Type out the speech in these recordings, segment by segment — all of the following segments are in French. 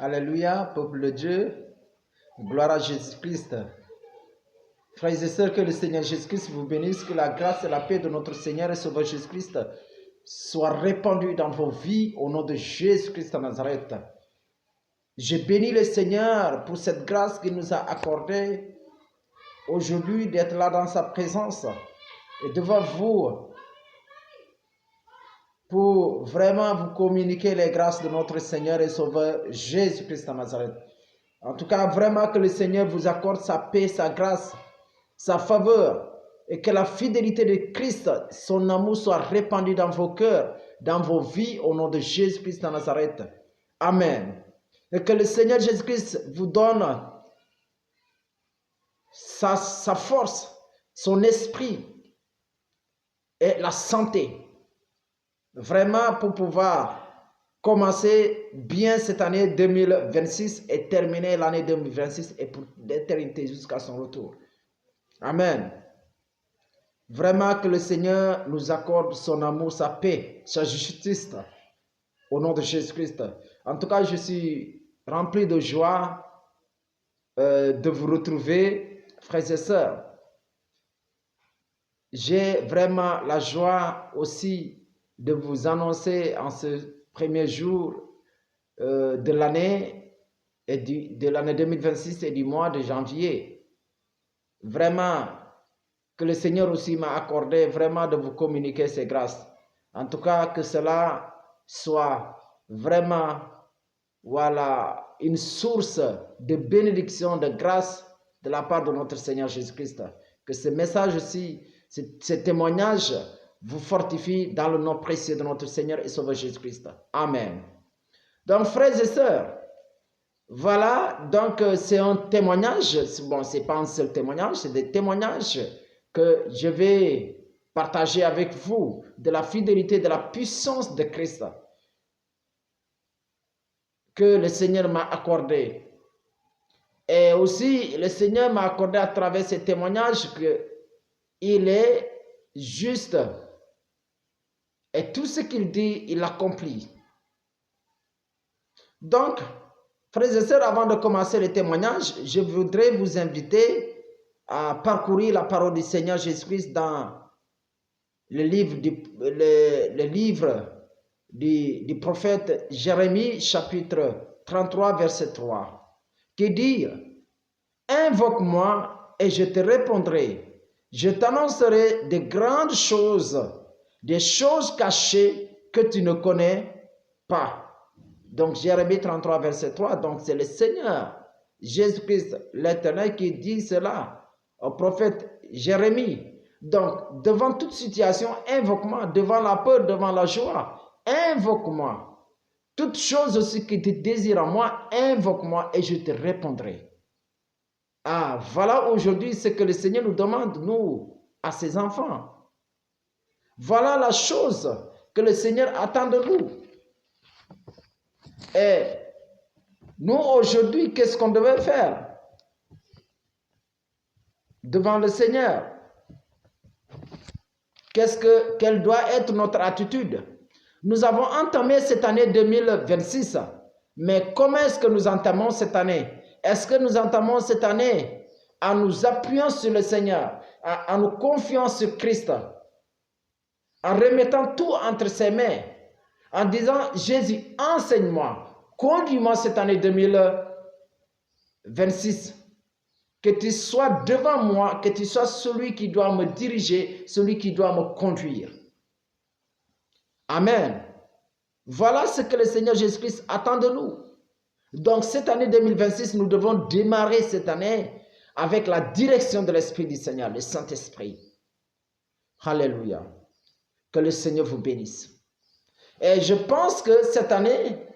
Alléluia, peuple de Dieu, gloire à Jésus-Christ. Frères et sœurs, que le Seigneur Jésus-Christ vous bénisse, que la grâce et la paix de notre Seigneur et Sauveur Jésus-Christ soient répandues dans vos vies au nom de Jésus-Christ de Nazareth. Je bénis le Seigneur pour cette grâce qu'il nous a accordée aujourd'hui d'être là dans sa présence et devant vous pour vraiment vous communiquer les grâces de notre Seigneur et Sauveur Jésus-Christ de Nazareth. En tout cas, vraiment que le Seigneur vous accorde sa paix, sa grâce, sa faveur, et que la fidélité de Christ, son amour soit répandu dans vos cœurs, dans vos vies, au nom de Jésus-Christ de Nazareth. Amen. Et que le Seigneur Jésus-Christ vous donne sa force, son esprit et la santé, vraiment pour pouvoir commencer bien cette année 2026 et terminer l'année 2026 et pour l'éternité jusqu'à son retour. Amen. Vraiment que le Seigneur nous accorde son amour, sa paix, sa justice au nom de Jésus-Christ. En tout cas, je suis rempli de joie de vous retrouver, frères et sœurs. J'ai vraiment la joie aussi de vous annoncer en ce premier jour de l'année et de l'année 2026 et du mois de janvier. Vraiment, que le Seigneur aussi m'a accordé vraiment de vous communiquer ses grâces. En tout cas, que cela soit vraiment, voilà, une source de bénédiction, de grâce de la part de notre Seigneur Jésus-Christ. Que ce message aussi, ce témoignage vous fortifie dans le nom précieux de notre Seigneur et Sauveur Jésus-Christ. Amen. Donc, frères et sœurs, voilà, donc c'est un témoignage, bon, c'est pas un seul témoignage, c'est des témoignages que je vais partager avec vous de la fidélité, de la puissance de Christ que le Seigneur m'a accordé. Et aussi, le Seigneur m'a accordé à travers ces témoignages qu'il est juste et tout ce qu'il dit, il accomplit. Donc, frères et sœurs, avant de commencer le témoignage, je voudrais vous inviter à parcourir la parole du Seigneur Jésus-Christ dans le livre du prophète Jérémie, chapitre 33, verset 3, qui dit « Invoque-moi et je te répondrai, je t'annoncerai de grandes choses, des choses cachées que tu ne connais pas. » Donc Jérémie 33, verset 3, donc c'est le Seigneur Jésus-Christ l'Éternel qui dit cela au prophète Jérémie. Donc, devant toute situation, invoque-moi, devant la peur, devant la joie, invoque-moi. Toute chose aussi que tu désires en moi, invoque-moi et je te répondrai. Ah, voilà aujourd'hui ce que le Seigneur nous demande, nous, à ses enfants. Voilà la chose que le Seigneur attend de nous. Et nous, aujourd'hui, qu'est-ce qu'on devait faire devant le Seigneur? Quelle doit être notre attitude? Nous avons entamé cette année 2026, mais comment est-ce que nous entamons cette année? Est-ce que nous entamons cette année en nous appuyant sur le Seigneur, en nous confiant sur Christ, en remettant tout entre ses mains, en disant, Jésus, enseigne-moi, conduis-moi cette année 2026, que tu sois devant moi, que tu sois celui qui doit me diriger, celui qui doit me conduire. Amen. Voilà ce que le Seigneur Jésus-Christ attend de nous. Donc cette année 2026, nous devons démarrer cette année avec la direction de l'Esprit du Seigneur, le Saint-Esprit. Alléluia. Que le Seigneur vous bénisse. Et je pense que cette année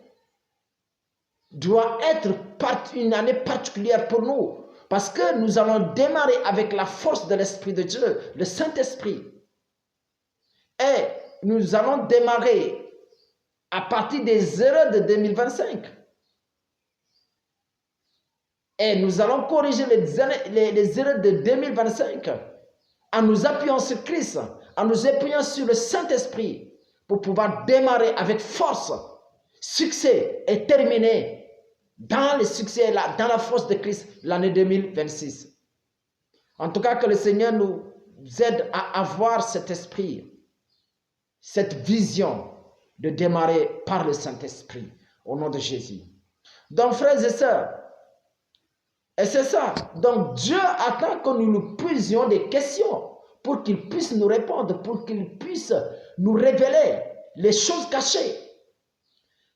doit être une année particulière pour nous. Parce que nous allons démarrer avec la force de l'Esprit de Dieu, le Saint-Esprit. Et nous allons démarrer à partir des erreurs de 2025. Et nous allons corriger les erreurs de 2025 en nous appuyant sur Christ, en nous appuyant sur le Saint-Esprit pour pouvoir démarrer avec force, succès et terminer dans le succès, dans la force de Christ, l'année 2026. En tout cas, que le Seigneur nous aide à avoir cet esprit, cette vision de démarrer par le Saint-Esprit, au nom de Jésus. Donc, frères et sœurs, et c'est ça. Donc, Dieu attend que nous nous posions des questions pour qu'il puisse nous répondre, pour qu'il puisse nous révéler les choses cachées.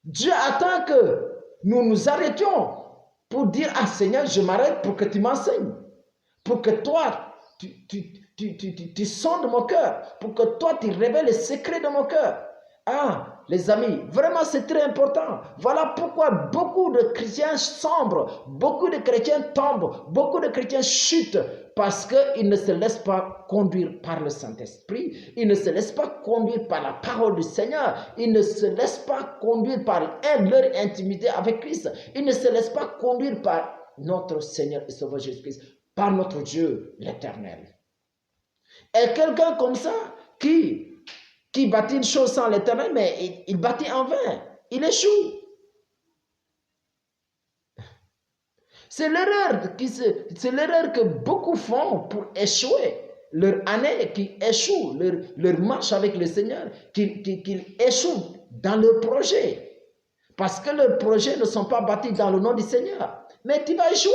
Dieu attend que nous nous arrêtions pour dire, ah Seigneur, je m'arrête pour que tu m'enseignes, pour que toi, tu sondes mon cœur, pour que toi, tu révèles les secrets de mon cœur. Ah, les amis, vraiment c'est très important. Voilà pourquoi beaucoup de chrétiens sombrent, beaucoup de chrétiens tombent, beaucoup de chrétiens chutent, parce qu'ils ne se laissent pas conduire par le Saint-Esprit, ils ne se laissent pas conduire par la parole du Seigneur, ils ne se laissent pas conduire par leur intimité avec Christ, ils ne se laissent pas conduire par notre Seigneur et Sauveur Jésus-Christ, par notre Dieu l'Éternel. Et quelqu'un comme ça qui bâtit une chose sans l'Éternel, mais il bâtit en vain, il échoue. C'est l'erreur que beaucoup font pour échouer. Leur année qui échoue, leur marche avec le Seigneur, qu'ils échouent dans leur projet. Parce que leurs projets ne sont pas bâtis dans le nom du Seigneur. Mais tu vas échouer.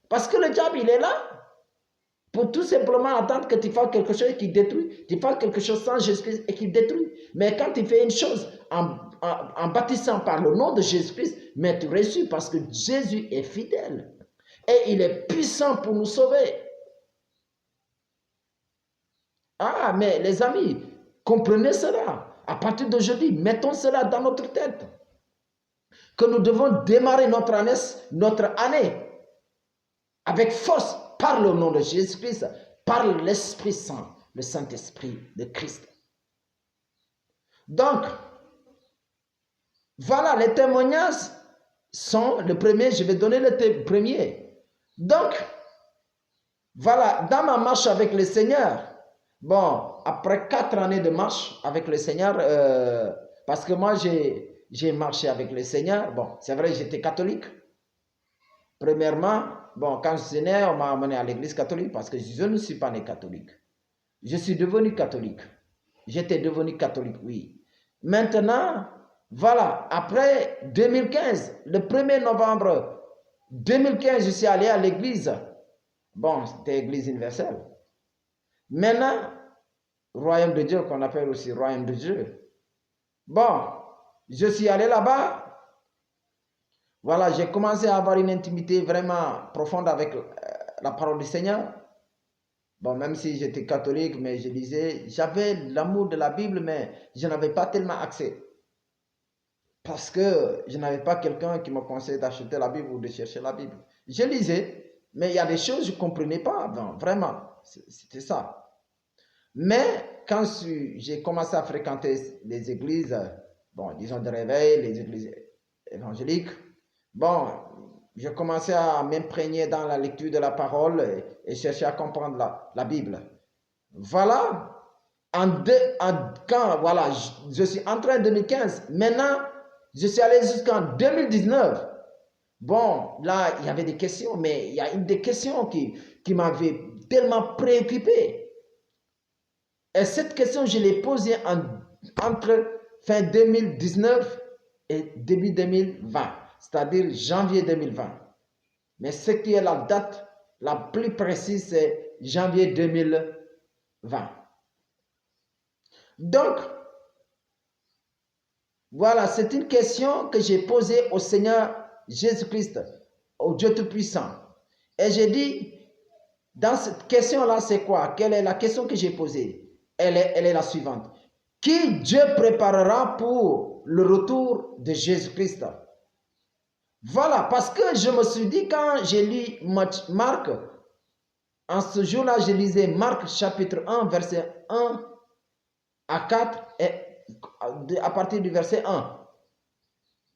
Parce que le diable, il est là pour tout simplement attendre que tu fasses quelque chose qui détruit. Tu fasses quelque chose sans Jésus-Christ et qui détruit. Mais quand tu fais une chose en bâtissant par le nom de Jésus-Christ, mais tu réussis parce que Jésus est fidèle. Et il est puissant pour nous sauver. Ah, mais les amis, comprenez cela. À partir d'aujourd'hui, mettons cela dans notre tête. Que nous devons démarrer notre année avec force par le nom de Jésus-Christ, par l'Esprit Saint, le Saint-Esprit de Christ. Donc, voilà, les témoignages sont le premier, je vais donner le premier. Donc, voilà, dans ma marche avec le Seigneur, bon, après 4 années de marche avec le Seigneur, parce que moi j'ai marché avec le Seigneur, bon, c'est vrai, j'étais catholique. Premièrement, bon, quand je suis né, on m'a amené à l'église catholique parce que je ne suis pas né catholique. Je suis devenu catholique. J'étais devenu catholique, oui. Maintenant, voilà, après 2015, le 1er novembre 2015, je suis allé à l'église. Bon, c'était l'église universelle. Maintenant, royaume de Dieu, qu'on appelle aussi royaume de Dieu. Bon, je suis allé là-bas. Voilà, j'ai commencé à avoir une intimité vraiment profonde avec la parole du Seigneur. Bon, même si j'étais catholique, mais je disais, j'avais l'amour de la Bible, mais je n'avais pas tellement accès. Parce que je n'avais pas quelqu'un qui me conseillait d'acheter la Bible ou de chercher la Bible. Je lisais, mais il y a des choses que je ne comprenais pas. Non, vraiment, c'était ça. Mais quand j'ai commencé à fréquenter les églises, bon, disons de réveil, les églises évangéliques, bon, je commençais à m'imprégner dans la lecture de la parole et chercher à comprendre la Bible. Voilà, quand voilà, je suis entré en 2015, maintenant, je suis allé jusqu'en 2019. Bon, là, il y avait des questions, mais il y a une des questions qui m'avait tellement préoccupé. Et cette question, je l'ai posée entre fin 2019 et début 2020, c'est-à-dire janvier 2020. Mais ce qui est la date la plus précise, c'est janvier 2020. Donc, voilà, c'est une question que j'ai posée au Seigneur Jésus-Christ, au Dieu Tout-Puissant. Et j'ai dit, dans cette question-là, c'est quoi? Quelle est la question que j'ai posée? Elle est la suivante. Qui Dieu préparera pour le retour de Jésus-Christ? Voilà, parce que je me suis dit, quand j'ai lu Marc, en ce jour-là, je lisais Marc chapitre 1, verset 1 à 4, et à partir du verset 1.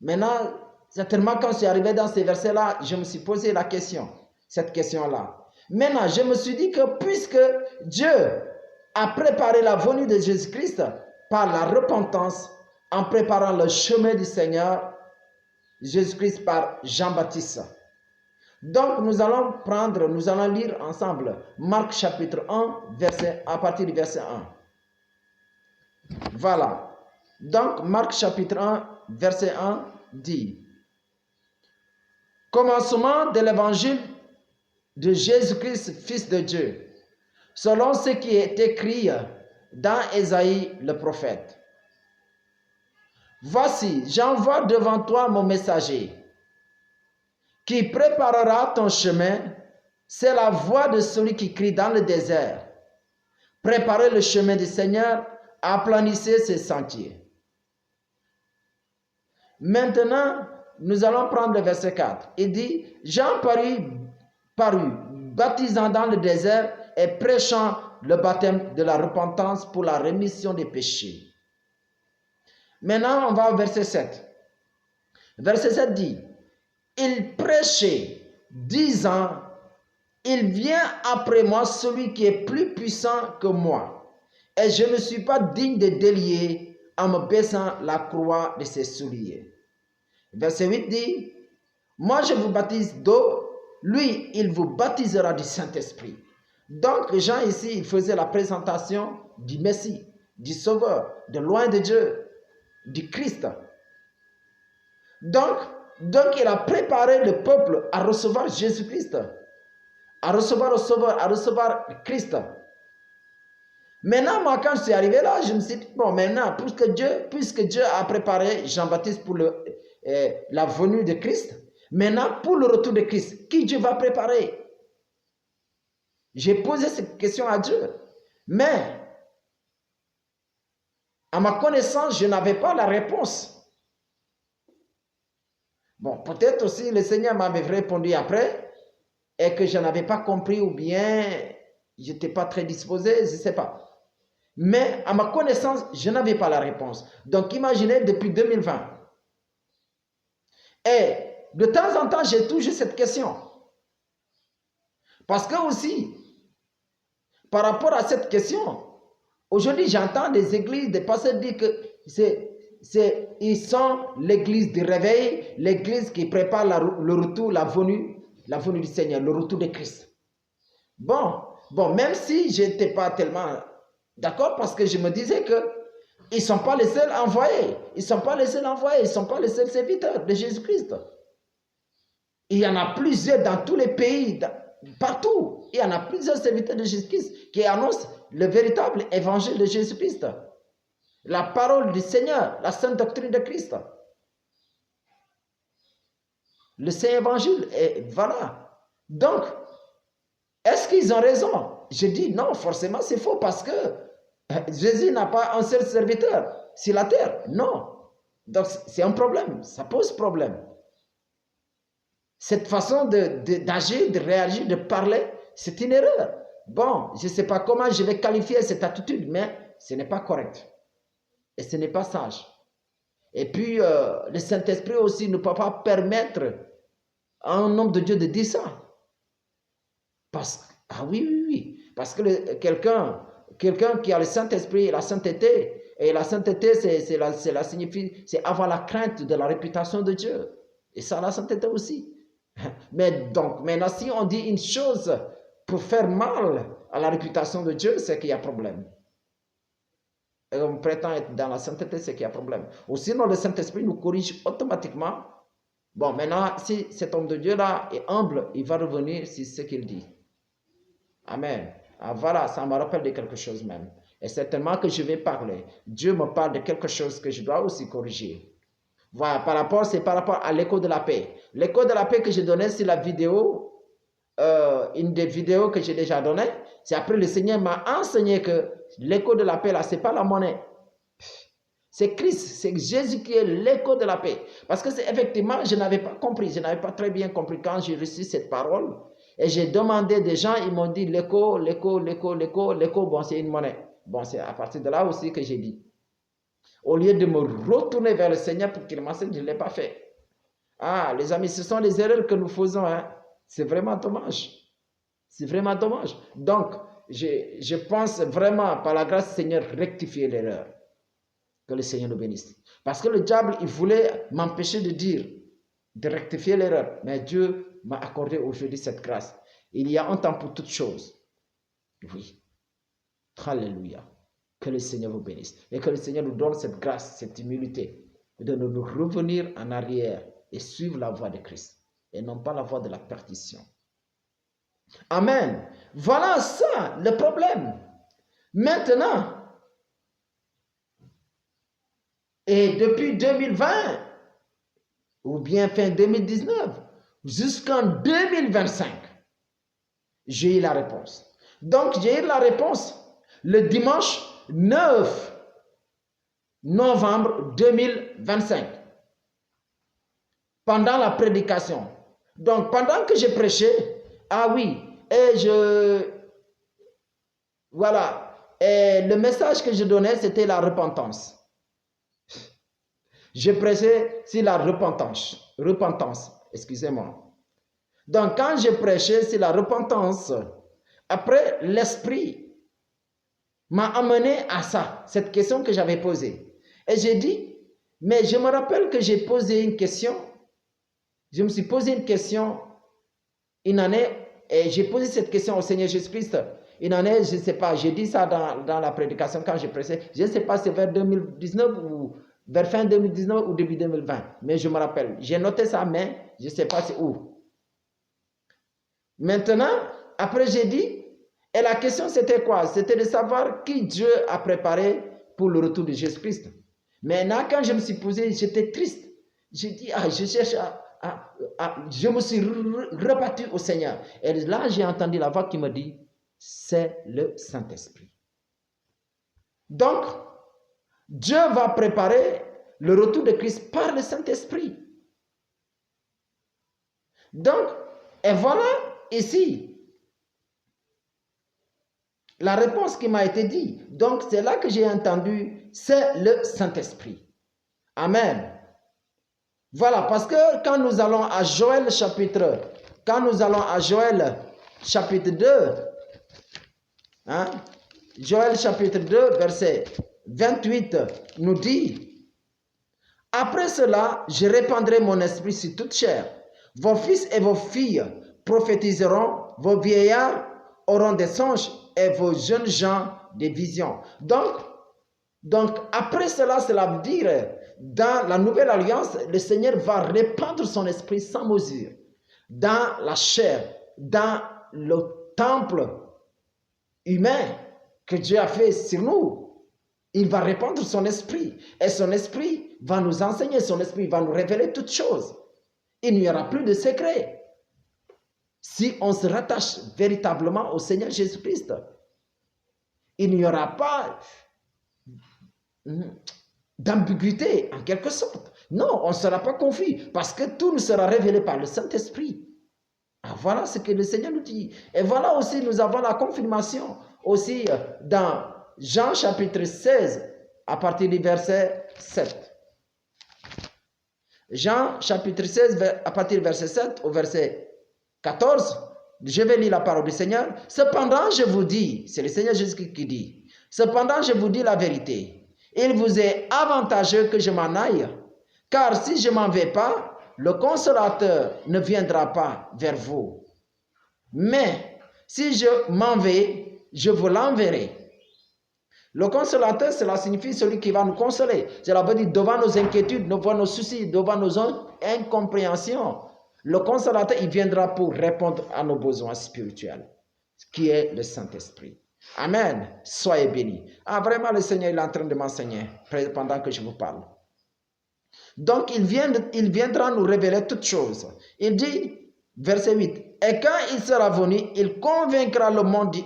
Maintenant, certainement, quand je suis arrivé dans ces versets-là, je me suis posé la question, cette question-là. Maintenant, je me suis dit que puisque Dieu a préparé la venue de Jésus-Christ par la repentance, en préparant le chemin du Seigneur, Jésus-Christ par Jean-Baptiste. Donc nous allons lire ensemble Marc chapitre 1, à partir du verset 1. Voilà. Donc Marc chapitre 1, verset 1 dit: Commencement de l'évangile de Jésus-Christ, Fils de Dieu, selon ce qui est écrit dans Ésaïe le prophète. Voici, j'envoie devant toi mon messager, qui préparera ton chemin. C'est la voix de celui qui crie dans le désert: préparez le chemin du Seigneur, aplanissez ses sentiers. Maintenant, nous allons prendre le verset 4. Il dit: Jean parut, baptisant dans le désert et prêchant le baptême de la repentance pour la rémission des péchés. Maintenant, on va au verset 7. Verset 7 dit: Il prêchait, disant: Il vient après moi celui qui est plus puissant que moi, et je ne suis pas digne de délier en me baissant la croix de ses souliers. Verset 8 dit: Moi je vous baptise d'eau, lui il vous baptisera du Saint-Esprit. Donc Jean ici, il faisait la présentation du Messie, du Sauveur, de loin de Dieu, du Christ. Donc il a préparé le peuple à recevoir Jésus-Christ, à recevoir le Sauveur, à recevoir Christ. Maintenant, moi, quand je suis arrivé là, je me suis dit, bon, maintenant, puisque Dieu a préparé Jean-Baptiste pour la venue de Christ, maintenant, pour le retour de Christ, qui Dieu va préparer? J'ai posé cette question à Dieu. Mais, à ma connaissance, je n'avais pas la réponse. Bon, peut-être aussi le Seigneur m'avait répondu après et que je n'avais pas compris ou bien je n'étais pas très disposé, je ne sais pas. Mais à ma connaissance, je n'avais pas la réponse. Donc imaginez depuis 2020. Et de temps en temps, j'ai toujours cette question. Parce que aussi, par rapport à cette question, aujourd'hui j'entends des églises, des pasteurs dire que ils sont l'église du réveil, l'église qui prépare le retour, la venue du Seigneur, le retour de Christ. Bon, même si je n'étais pas tellement d'accord, parce que je me disais que ils ne sont pas les seuls envoyés, ils ne sont pas les seuls envoyés, ils ne sont pas les seuls serviteurs de Jésus-Christ. Il y en a plusieurs dans tous les pays, partout. Il y en a plusieurs serviteurs de Jésus-Christ qui annoncent le véritable évangile de Jésus-Christ. La parole du Seigneur, la sainte doctrine de Christ. Le Saint Évangile, et voilà. Donc, est-ce qu'ils ont raison? Je dis non, forcément c'est faux parce que Jésus n'a pas un seul serviteur sur la terre. Non. Donc, c'est un problème. Ça pose problème. Cette façon d'agir, de réagir, de parler, c'est une erreur. Bon, je ne sais pas comment je vais qualifier cette attitude, mais ce n'est pas correct. Et ce n'est pas sage. Et puis, le Saint-Esprit aussi ne peut pas permettre à un homme de Dieu de dire ça. Ah oui. Parce que quelqu'un qui a le Saint-Esprit et la sainteté, et la sainteté, c'est avoir la crainte de la réputation de Dieu. Et ça, la sainteté aussi. Mais donc, maintenant, si on dit une chose pour faire mal à la réputation de Dieu, c'est qu'il y a problème. Et on prétend être dans la sainteté, c'est qu'il y a problème. Ou sinon, le Saint-Esprit nous corrige automatiquement. Bon, maintenant, si cet homme de Dieu-là est humble, il va revenir sur ce qu'il dit. Amen. Ah, voilà, ça me rappelle de quelque chose même. Et certainement que je vais parler. Dieu me parle de quelque chose que je dois aussi corriger. Voilà, c'est par rapport à l'écho de la paix. L'écho de la paix que j'ai donné sur la vidéo, une des vidéos que j'ai déjà données, c'est après le Seigneur m'a enseigné que l'écho de la paix, là, ce n'est pas la monnaie. C'est Christ, c'est Jésus qui est l'écho de la paix. Parce que effectivement, je n'avais pas compris, je n'avais pas très bien compris quand j'ai reçu cette parole. Et j'ai demandé des gens, ils m'ont dit l'écho, bon, c'est une monnaie. Bon, c'est à partir de là aussi que j'ai dit. Au lieu de me retourner vers le Seigneur pour qu'il m'enseigne, je ne l'ai pas fait. Ah, les amis, ce sont les erreurs que nous faisons. Hein. C'est vraiment dommage. C'est vraiment dommage. Donc, je pense vraiment, par la grâce du Seigneur, rectifier l'erreur. Que le Seigneur nous bénisse. Parce que le diable, il voulait m'empêcher de dire de rectifier l'erreur. Mais Dieu m'a accordé aujourd'hui cette grâce. Il y a un temps pour toutes choses. Oui. Alléluia. Que le Seigneur vous bénisse. Et que le Seigneur nous donne cette grâce, cette humilité, de nous revenir en arrière et suivre la voie de Christ. Et non pas la voie de la perdition. Amen. Voilà ça, le problème. Maintenant, et depuis 2020, ou bien fin 2019, jusqu'en 2025, j'ai eu la réponse. Donc, j'ai eu la réponse le dimanche 9 novembre 2025, pendant la prédication. Donc, pendant que je prêchais, ah oui, voilà, et le message que je donnais, c'était la repentance. Je prêchais sur la repentance, excusez-moi. Donc, quand je prêchais sur la repentance, après, l'Esprit m'a amené à ça, cette question que j'avais posée. Et j'ai dit, mais je me rappelle que j'ai posé une question. Je me suis posé une question une année, et j'ai posé cette question au Seigneur Jésus-Christ. Une année, je ne sais pas, j'ai dit ça dans la prédication quand je prêchais. Je ne sais pas si c'est vers 2019 ou vers fin 2019 ou début 2020. Mais je me rappelle. J'ai noté ça, mais je ne sais pas c'est où. Maintenant, après j'ai dit, et la question c'était quoi? C'était de savoir qui Dieu a préparé pour le retour de Jésus-Christ. Maintenant, quand je me suis posé, j'étais triste. J'ai dit, je cherche je me suis rebattu au Seigneur. Et là, j'ai entendu la voix qui me dit, c'est le Saint-Esprit. Donc, Dieu va préparer le retour de Christ par le Saint-Esprit. Donc, et voilà ici la réponse qui m'a été dite. Donc, c'est là que j'ai entendu, c'est le Saint-Esprit. Amen. Voilà, parce que quand nous allons à Joël chapitre 2, Joël chapitre 2, verset 28 nous dit, après cela, je répandrai mon esprit sur toute chair. Vos fils et vos filles prophétiseront, vos vieillards auront des songes et vos jeunes gens des visions. Donc après cela veut dire, dans la nouvelle alliance, le Seigneur va répandre son esprit sans mesure dans la chair, dans le temple humain que Dieu a fait sur nous. Il va répandre son esprit et son esprit va nous enseigner, son esprit va nous révéler toutes choses. Il n'y aura plus de secret si on se rattache véritablement au Seigneur Jésus-Christ. Il n'y aura pas d'ambiguïté en quelque sorte. Non, on ne sera pas confus parce que tout nous sera révélé par le Saint-Esprit. Voilà ce que le Seigneur nous dit. Et voilà aussi, nous avons la confirmation aussi dans Jean chapitre 16 à partir du verset 7. Jean chapitre 16 à partir du verset 7 au verset 14. Je vais lire la parole du Seigneur. Cependant, je vous dis, c'est le Seigneur Jésus qui dit, cependant, je vous dis la vérité. Il vous est avantageux que je m'en aille, car si je ne m'en vais pas, le consolateur ne viendra pas vers vous. Mais si je m'en vais, je vous l'enverrai. Le consolateur, cela signifie celui qui va nous consoler. Cela veut dire devant nos inquiétudes, devant nos soucis, devant nos incompréhensions. Le consolateur, il viendra pour répondre à nos besoins spirituels, qui est le Saint-Esprit. Amen. Soyez bénis. Vraiment, le Seigneur est en train de m'enseigner pendant que je vous parle. Donc, il viendra nous révéler toutes choses. Il dit, verset 8, et quand il sera venu, il convaincra le monde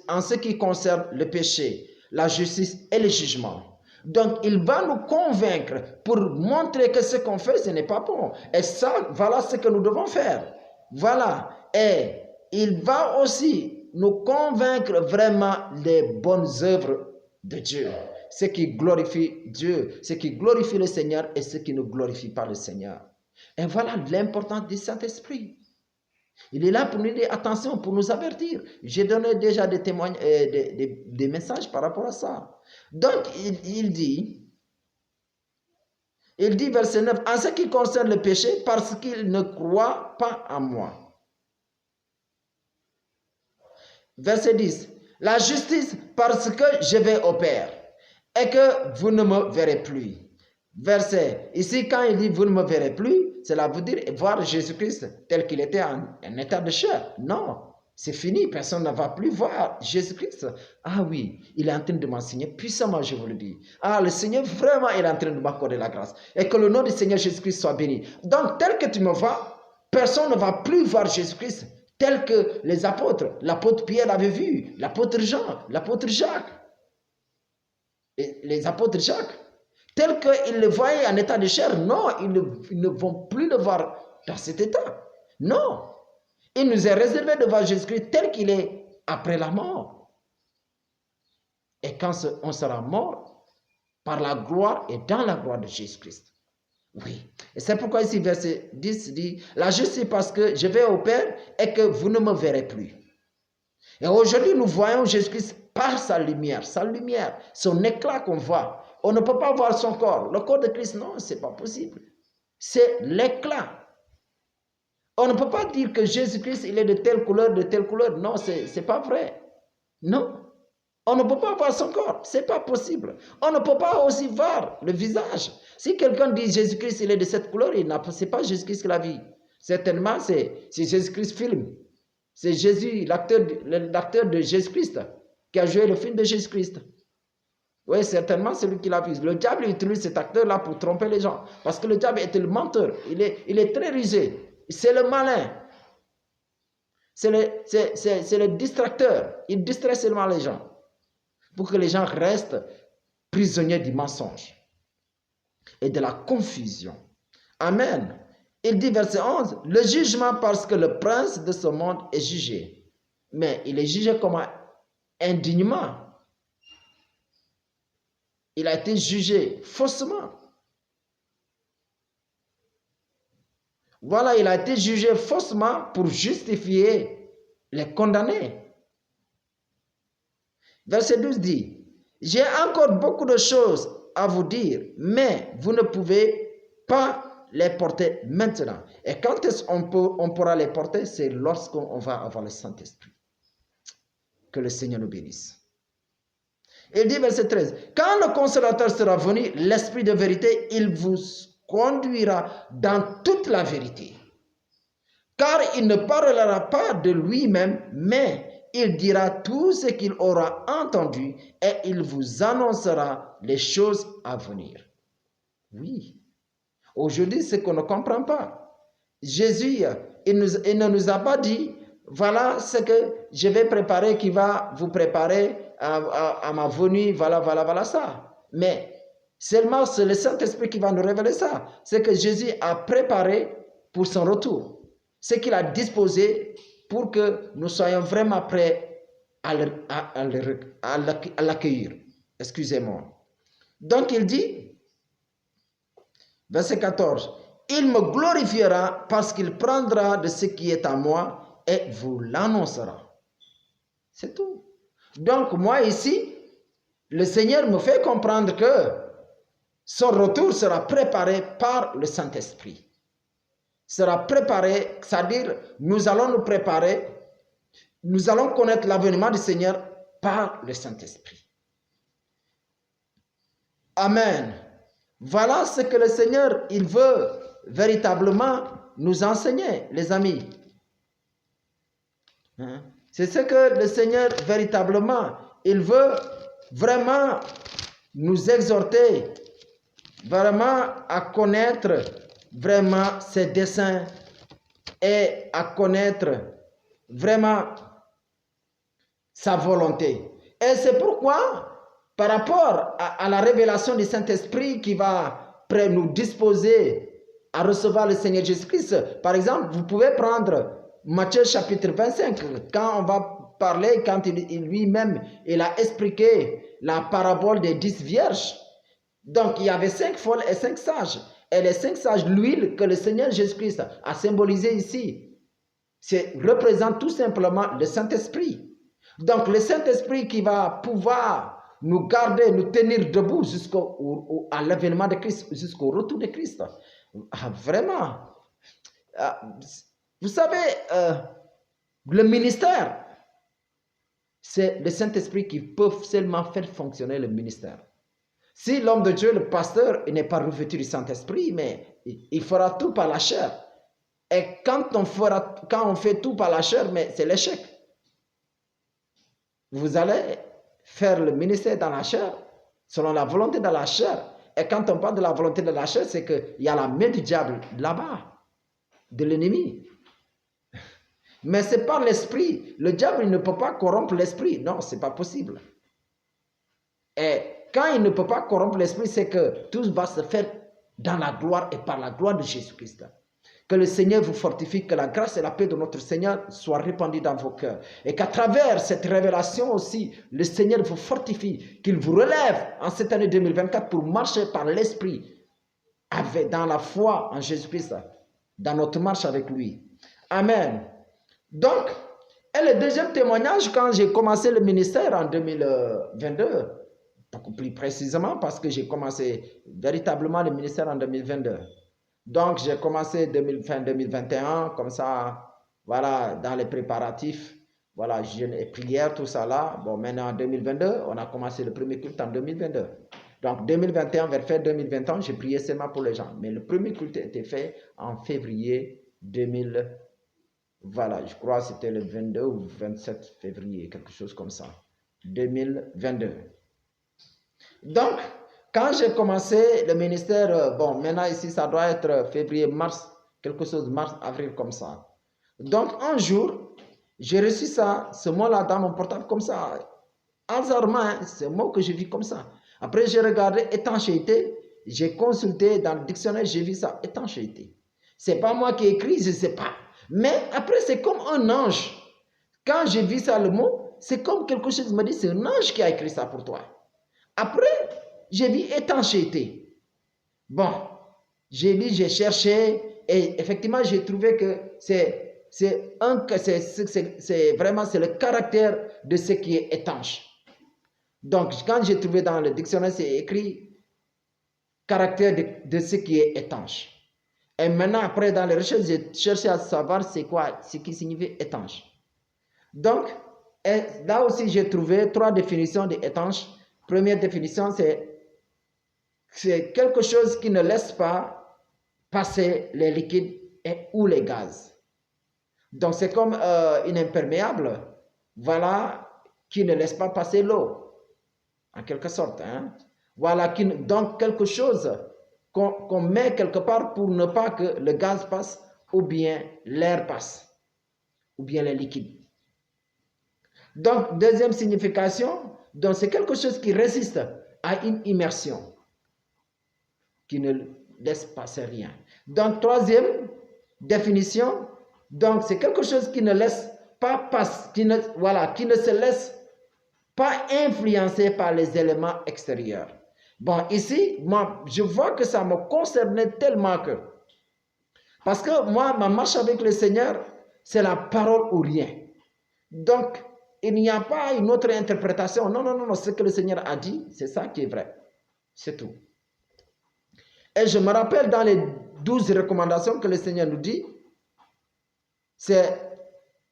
en ce qui concerne le péché, la justice et le jugement. Donc, il va nous convaincre pour montrer que ce qu'on fait, ce n'est pas bon. Et ça, voilà ce que nous devons faire. Voilà. Et il va aussi nous convaincre vraiment des bonnes œuvres de Dieu. Ce qui glorifie Dieu, ce qui glorifie le Seigneur et ce qui ne glorifie pas le Seigneur. Et voilà l'importance du Saint-Esprit. Il est là pour nous dire attention, pour nous avertir. J'ai donné déjà des témoignages, des messages par rapport à ça. Donc, il dit, Il dit, verset 9, en ce qui concerne le péché, parce qu'il ne croit pas en moi. Verset 10, la justice, parce que je vais au Père et que vous ne me verrez plus. Verset, ici quand il dit vous ne me verrez plus, cela veut dire voir Jésus-Christ tel qu'il était en état de chair. Non, c'est fini, personne ne va plus voir Jésus-Christ. Ah oui, il est en train de m'enseigner puissamment, je vous le dis. Ah, le Seigneur vraiment il est en train de m'accorder la grâce. Et que le nom du Seigneur Jésus-Christ soit béni. Donc tel que tu me vois, personne ne va plus voir Jésus-Christ tel que les apôtres. L'apôtre Pierre l'avait vu, l'apôtre Jean, l'apôtre Jacques. Et les apôtres Jacques. Tel qu'ils le voyaient en état de chair, non, ils ne vont plus le voir dans cet état. Non, il nous est réservé de voir Jésus-Christ tel qu'il est après la mort. Et quand on sera mort, par la gloire et dans la gloire de Jésus-Christ. Oui, et c'est pourquoi ici verset 10 dit, la justice parce que je vais au Père et que vous ne me verrez plus. Et aujourd'hui, nous voyons Jésus-Christ par sa lumière, son éclat qu'on voit. On ne peut pas voir son corps. Le corps de Christ, non, ce n'est pas possible. C'est l'éclat. On ne peut pas dire que Jésus-Christ, il est de telle couleur, de telle couleur. Non, ce n'est pas vrai. Non. On ne peut pas voir son corps. Ce n'est pas possible. On ne peut pas aussi voir le visage. Si quelqu'un dit Jésus-Christ, il est de cette couleur, ce n'est pas Jésus-Christ qui l'a vu. Certainement, c'est Jésus-Christ film. C'est Jésus, l'acteur de Jésus-Christ, qui a joué le film de Jésus-Christ. Oui, certainement, c'est lui qui l'a vu. Le diable utilise cet acteur-là pour tromper les gens. Parce que le diable est le menteur. Il est très rusé. C'est le malin. C'est le distracteur. Il distrait seulement les gens. Pour que les gens restent prisonniers du mensonge et de la confusion. Amen. Il dit, verset 11, le jugement parce que le prince de ce monde est jugé. Mais il est jugé comment? Indignement. Il a été jugé faussement. Voilà, il a été jugé faussement pour justifier les condamnés. Verset 12 dit, j'ai encore beaucoup de choses à vous dire, mais vous ne pouvez pas les porter maintenant. Et quand est-ce qu'on pourra les porter? C'est lorsqu'on va avoir le Saint-Esprit. Que le Seigneur nous bénisse. Il dit verset 13, quand le consolateur sera venu, l'Esprit de vérité, il vous conduira dans toute la vérité. Car il ne parlera pas de lui-même, mais il dira tout ce qu'il aura entendu et il vous annoncera les choses à venir. Oui. Aujourd'hui, c'est qu'on ne comprend pas. Jésus, il ne nous a pas dit, voilà ce que je vais préparer, qui va vous préparer à ma venue, voilà ça. Mais seulement c'est le Saint-Esprit qui va nous révéler ça. C'est que Jésus a préparé pour son retour. Ce qu'il a disposé pour que nous soyons vraiment prêts à l'accueillir. Excusez-moi. Donc il dit, verset 14, il me glorifiera parce qu'il prendra de ce qui est à moi et vous l'annoncera. C'est tout. Donc moi ici, le Seigneur me fait comprendre que son retour sera préparé par le Saint-Esprit. Sera préparé, c'est-à-dire nous allons nous préparer, nous allons connaître l'avènement du Seigneur par le Saint-Esprit. Amen. Voilà ce que le Seigneur, il veut véritablement nous enseigner, les amis. C'est ce que le Seigneur, véritablement, il veut vraiment nous exhorter, vraiment à connaître vraiment ses desseins et à connaître vraiment sa volonté. Et c'est pourquoi, par rapport à la révélation du Saint-Esprit qui va nous disposer à recevoir le Seigneur Jésus-Christ, par exemple, vous pouvez prendre Matthieu chapitre 25, quand on va parler, quand lui-même, il a expliqué la parabole des 10 vierges. Donc, il y avait 5 folles et 5 sages. Et les 5 sages, l'huile que le Seigneur Jésus-Christ a symbolisé ici, représente tout simplement le Saint-Esprit. Donc, le Saint-Esprit qui va pouvoir nous garder, nous tenir debout à l'avènement de Christ, jusqu'au retour de Christ. Ah, vraiment. Ah, vous savez, le ministère, c'est le Saint-Esprit qui peut seulement faire fonctionner le ministère. Si l'homme de Dieu, le pasteur, n'est pas revêtu du Saint-Esprit, mais il fera tout par la chair. Et quand on fait tout par la chair, mais c'est l'échec. Vous allez faire le ministère dans la chair, selon la volonté de la chair. Et quand on parle de la volonté de la chair, c'est qu'il y a la main du diable là-bas, de l'ennemi. Mais c'est par l'esprit. Le diable, il ne peut pas corrompre l'esprit. Non, ce n'est pas possible. Et quand il ne peut pas corrompre l'esprit, c'est que tout va se faire dans la gloire et par la gloire de Jésus-Christ. Que le Seigneur vous fortifie, que la grâce et la paix de notre Seigneur soient répandues dans vos cœurs. Et qu'à travers cette révélation aussi, le Seigneur vous fortifie, qu'il vous relève en cette année 2024 pour marcher par l'Esprit, dans la foi en Jésus-Christ, dans notre marche avec lui. Amen. Donc, et le deuxième témoignage, quand j'ai commencé le ministère en 2022, beaucoup plus précisément parce que j'ai commencé véritablement le ministère en 2022. Donc, j'ai commencé fin 2021, comme ça, voilà, dans les préparatifs, voilà, jeûne et prière, tout ça là. Bon, maintenant en 2022, on a commencé le premier culte en 2022. Donc, 2021, vers fin 2021, j'ai prié seulement pour les gens. Mais le premier culte a été fait en février 2000. Voilà, je crois que c'était le 22 ou 27 février, quelque chose comme ça. 2022. Donc, quand j'ai commencé le ministère, bon, maintenant ici, ça doit être février, mars, quelque chose, mars, avril, comme ça. Donc, un jour, j'ai reçu ça, ce mot-là dans mon portable, comme ça, hasardement, hein, c'est un mot que j'ai vu comme ça. Après, j'ai regardé étanchéité, j'ai consulté dans le dictionnaire, j'ai vu ça, étanchéité. C'est pas moi qui ai écrit, je ne sais pas. Mais après, c'est comme un ange. Quand j'ai vu ça, le mot, c'est comme quelque chose me dit, c'est un ange qui a écrit ça pour toi. Après, j'ai vu étanchéité. Bon, j'ai lu, j'ai cherché, et effectivement, j'ai trouvé que c'est vraiment le caractère de ce qui est étanche. Donc, quand j'ai trouvé dans le dictionnaire, c'est écrit caractère de ce qui est étanche. Et maintenant, après, dans les recherches, j'ai cherché à savoir c'est quoi, ce qui signifie étanche. Donc, là aussi, j'ai trouvé 3 définitions d'étanche. Première définition, c'est quelque chose qui ne laisse pas passer les liquides ou les gaz. Donc, c'est comme une imperméable, voilà, qui ne laisse pas passer l'eau, en quelque sorte. Hein? Voilà, donc quelque chose qu'on met quelque part pour ne pas que le gaz passe ou bien l'air passe, ou bien les liquides. Donc, deuxième signification, donc c'est quelque chose qui résiste à une immersion, qui ne laisse passer rien. Donc, troisième définition, donc c'est quelque chose qui ne laisse pas passer, qui ne se laisse pas influencer par les éléments extérieurs. Bon, ici, moi, je vois que ça me concernait tellement que, parce que moi, ma marche avec le Seigneur, c'est la parole ou rien. Donc, il n'y a pas une autre interprétation. Non, non, non, non, ce que le Seigneur a dit, c'est ça qui est vrai. C'est tout. Et je me rappelle dans les 12 recommandations que le Seigneur nous dit, c'est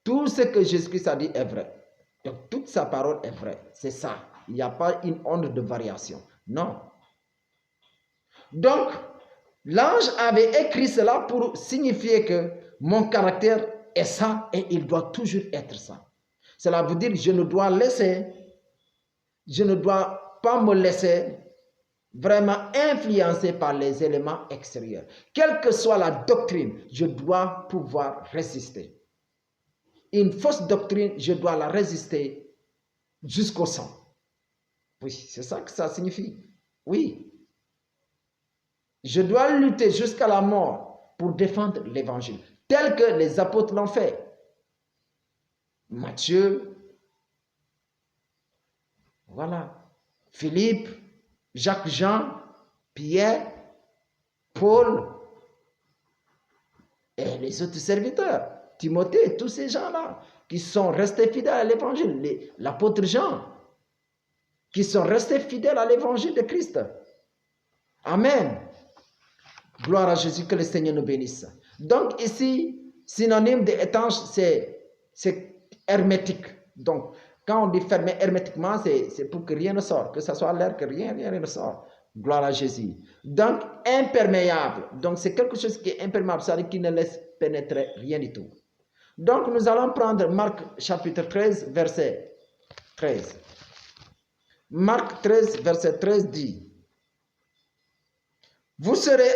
tout ce que Jésus-Christ a dit est vrai. Donc, toute sa parole est vraie. C'est ça. Il n'y a pas une onde de variation. Non. Donc, l'ange avait écrit cela pour signifier que mon caractère est ça et il doit toujours être ça. Cela veut dire que je ne dois pas me laisser vraiment influencer par les éléments extérieurs. Quelle que soit la doctrine, je dois pouvoir résister. Une fausse doctrine, je dois la résister jusqu'au sang. Oui, c'est ça que ça signifie. Oui. Je dois lutter jusqu'à la mort pour défendre l'évangile, tel que les apôtres l'ont fait. Matthieu, voilà, Philippe, Jacques, Jean, Pierre, Paul et les autres serviteurs, Timothée, tous ces gens-là qui sont restés fidèles à l'évangile, l'apôtre Jean, qui sont restés fidèles à l'évangile de Christ. Amen. Gloire à Jésus, que le Seigneur nous bénisse. Donc ici, synonyme d'étanche, c'est hermétique. Donc, quand on dit fermer hermétiquement, c'est pour que rien ne sorte, que ce soit l'air, que rien ne sorte. Gloire à Jésus. Donc, imperméable. Donc, c'est quelque chose qui est imperméable, c'est-à-dire qui ne laisse pénétrer rien du tout. Donc, nous allons prendre Marc chapitre 13, verset 13. Marc 13, verset 13 dit: « Vous serez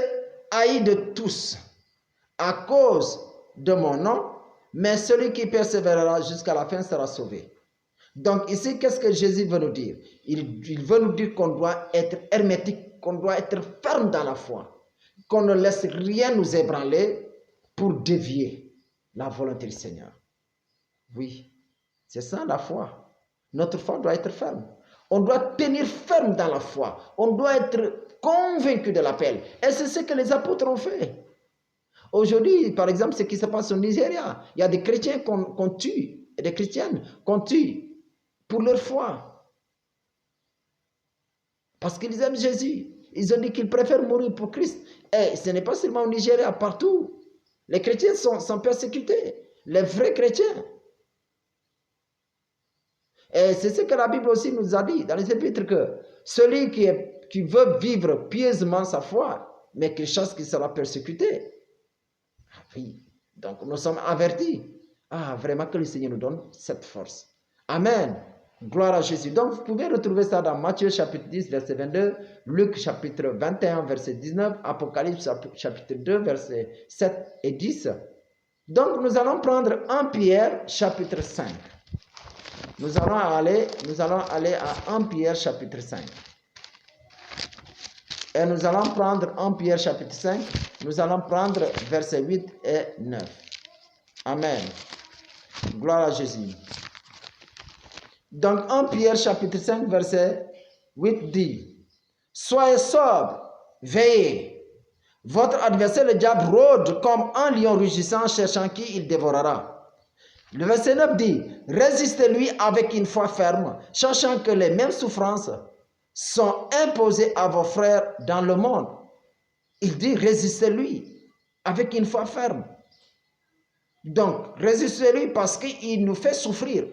haïs de tous à cause de mon nom, mais celui qui persévérera jusqu'à la fin sera sauvé. » Donc ici, qu'est-ce que Jésus veut nous dire? Il veut nous dire qu'on doit être hermétique, qu'on doit être ferme dans la foi, qu'on ne laisse rien nous ébranler pour dévier la volonté du Seigneur. Oui, c'est ça la foi. Notre foi doit être ferme. On doit tenir ferme dans la foi. On doit être convaincu de l'appel. Et c'est ce que les apôtres ont fait. Aujourd'hui, par exemple, ce qui se passe au Nigeria, il y a des chrétiens qu'on tue, et des chrétiennes qu'on tue pour leur foi. Parce qu'ils aiment Jésus. Ils ont dit qu'ils préfèrent mourir pour Christ. Et ce n'est pas seulement au Nigeria, partout. Les chrétiens sont persécutés. Les vrais chrétiens. Et c'est ce que la Bible aussi nous a dit dans les épîtres, que celui qui veut vivre pieusement sa foi, mais qu'il sache qu'il sera persécuté. Oui, donc nous sommes avertis. Ah, vraiment que le Seigneur nous donne cette force. Amen. Gloire à Jésus. Donc vous pouvez retrouver ça dans Matthieu chapitre 10, verset 22, Luc chapitre 21, verset 19, Apocalypse chapitre 2, verset 7 et 10. Donc nous allons prendre 1 Pierre chapitre 5. Nous allons aller à 1 Pierre chapitre 5. Et nous allons prendre 1 Pierre chapitre 5. Nous allons prendre versets 8 et 9. Amen. Gloire à Jésus. Donc 1 Pierre chapitre 5 verset 8 dit: « Soyez sobres, veillez. Votre adversaire le diable rôde comme un lion rugissant, cherchant qui il dévorera. » Le verset 9 dit: « Résistez-lui avec une foi ferme, sachant que les mêmes souffrances sont imposées à vos frères dans le monde. » Il dit: résistez-lui avec une foi ferme. Donc, résistez-lui parce qu'il nous fait souffrir.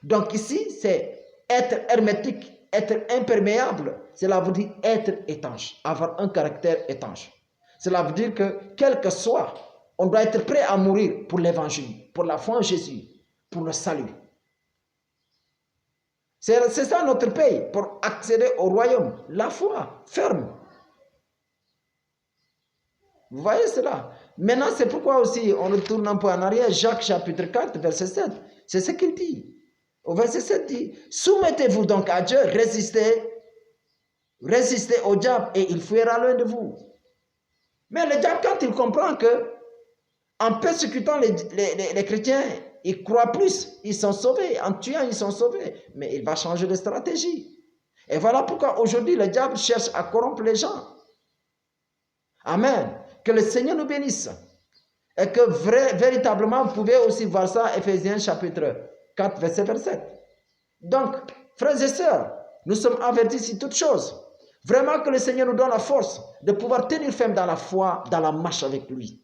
Donc ici, c'est être hermétique, être imperméable. Cela veut dire être étanche, avoir un caractère étanche. Cela veut dire que, quel que soit, on doit être prêt à mourir pour l'évangile, pour la foi en Jésus, pour le salut. C'est ça notre paye pour accéder au royaume. La foi ferme. Vous voyez cela? Maintenant, c'est pourquoi aussi, on retourne un peu en arrière, Jacques chapitre 4, verset 7. C'est ce qu'il dit. Au verset 7 dit: « Soumettez-vous donc à Dieu, résistez au diable et il fuira loin de vous. » Mais le diable, quand il comprend que en persécutant les chrétiens, ils croient plus, ils sont sauvés. En tuant, ils sont sauvés. Mais il va changer de stratégie. Et voilà pourquoi aujourd'hui, le diable cherche à corrompre les gens. Amen. Que le Seigneur nous bénisse. Et que véritablement, vous pouvez aussi voir ça, Ephésiens chapitre 4, verset 27. Donc, frères et sœurs, nous sommes avertis sur toutes choses. Vraiment que le Seigneur nous donne la force de pouvoir tenir ferme dans la foi, dans la marche avec lui.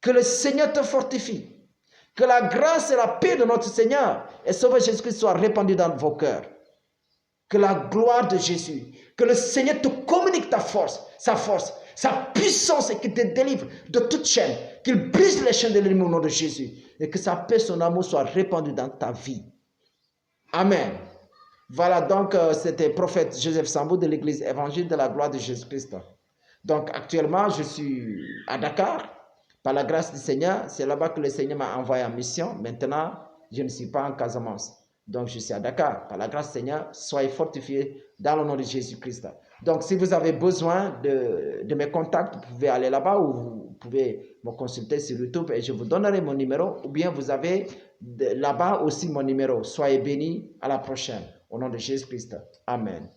Que le Seigneur te fortifie. Que la grâce et la paix de notre Seigneur et Sauveur Jésus-Christ soient répandues dans vos cœurs. Que la gloire de Jésus, que le Seigneur te communique sa force, sa puissance et qu'il te délivre de toute chaîne. Qu'il brise les chaînes de l'ennemi au nom de Jésus. Et que sa paix, son amour soient répandus dans ta vie. Amen. Voilà donc, c'était prophète Joseph Sambou de l'église évangile de la gloire de Jésus-Christ. Donc actuellement, je suis à Dakar. Par la grâce du Seigneur, c'est là-bas que le Seigneur m'a envoyé en mission. Maintenant, je ne suis pas en Casamance. Donc, je suis à Dakar. Par la grâce du Seigneur, soyez fortifiés dans le nom de Jésus-Christ. Donc, si vous avez besoin de mes contacts, vous pouvez aller là-bas ou vous pouvez me consulter sur YouTube et je vous donnerai mon numéro. Ou bien vous avez là-bas aussi mon numéro. Soyez bénis. À la prochaine. Au nom de Jésus-Christ. Amen.